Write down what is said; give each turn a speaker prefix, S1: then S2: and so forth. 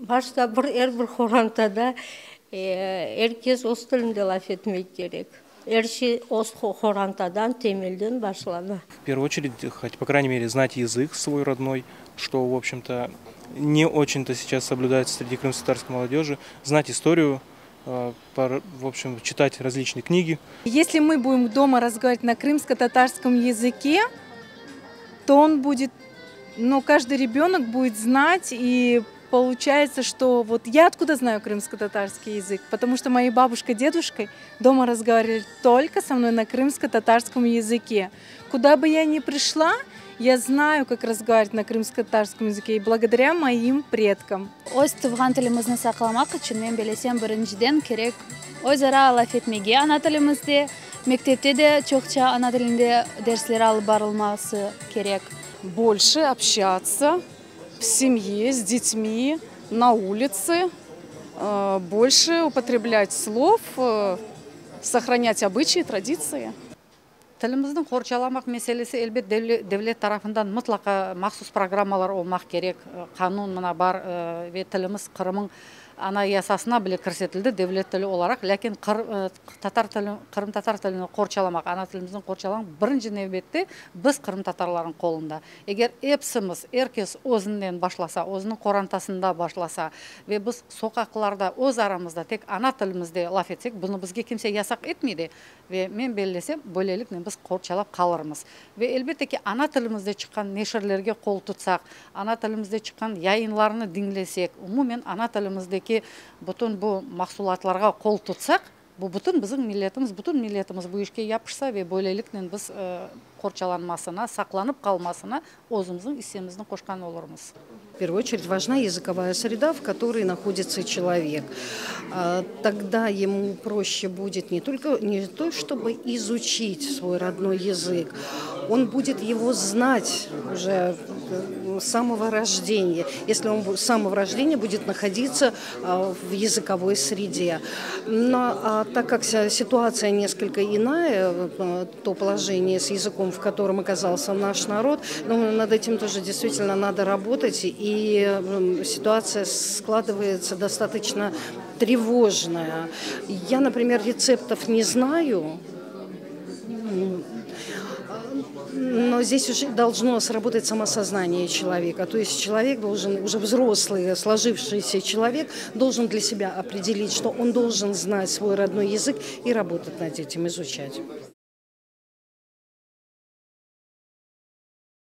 S1: башта бір хорантада эркес оз тілінде лаф етмек керек. Эрши оз хорантадан темелден башлана.
S2: В первую очередь, хоть, по крайней мере, знать язык свой родной, что, в общем-то, не очень-то сейчас соблюдается среди крымско-татарской молодежи, знать историю, в общем, читать различные книги.
S3: Если мы будем дома разговаривать на крымско-татарском языке, то он будет, каждый ребенок будет знать, и получается, что вот я откуда знаю крымско-татарский язык? Потому что мои бабушка и дедушка дома разговаривали только со мной на крымско-татарском языке. Куда бы я ни пришла, я знаю, как разговаривать на крымско-татарском языке, и благодаря моим предкам.
S4: Өз туған тілімізді сақламақ үшін мен білесем біріншіден керек өзара лаф етмеге ана тілімізде, мектепте де чоқша ана тілінде дәрістер алып барылмасы керек.
S5: Больше общаться в семье с детьми, на улице, больше употреблять слов, сохранять обычаи, традиции.
S6: Тіліміздің қоршаламақ мәселесі әлбет devlet тарапынан мұтлақа махсус программалар олмақ керек. Қанун мына бар тіліміз Қырымның ана ясасына біле кірсетілді devlet тілі оларақ, ләкин Қырым татар тілін қоршаламақ, ана тіліміздің қоршаламақ бірінші нәубетте біз Қырым татарларын қолында. Егер епсіміз еркес өзінен башласа, өзінің қорантасында башласа, ве біз соқақларда өз арамызда тек ана тілімізде лаф етсек, бұны бізге кімсе ясақ етмейді. Ve men belesem böylelikle biz korçalap kalırmız. Ve elbette ki ana tilimizde çıkan neşirlerge kol tutsak, ana tilimizde çıkan yayınlarını dinlesek, umumen ana tilimizdeki bütün bu mahsulatlarga kol tutsak, bu bütün bizim milletimiz bu işe yapışsa ve böylelikle biz korçalanmasına, saklanıp kalmasına özümüzün istemimizden koşkan oluruz.
S7: В первую очередь важна языковая среда, в которой находится человек. Тогда ему проще будет не то, чтобы изучить свой родной язык, он будет его знать уже с самого рождения, если он с самого рождения будет находиться в языковой среде. Но так как ситуация несколько иная, то положение с языком, в котором оказался наш народ, над этим тоже действительно надо работать, и ситуация складывается достаточно тревожная. Я, например, рецептов не знаю, но здесь уже должно сработать самосознание человека. То есть человек должен, уже взрослый, сложившийся человек, должен для себя определить, что он должен знать свой родной язык и работать над этим, изучать.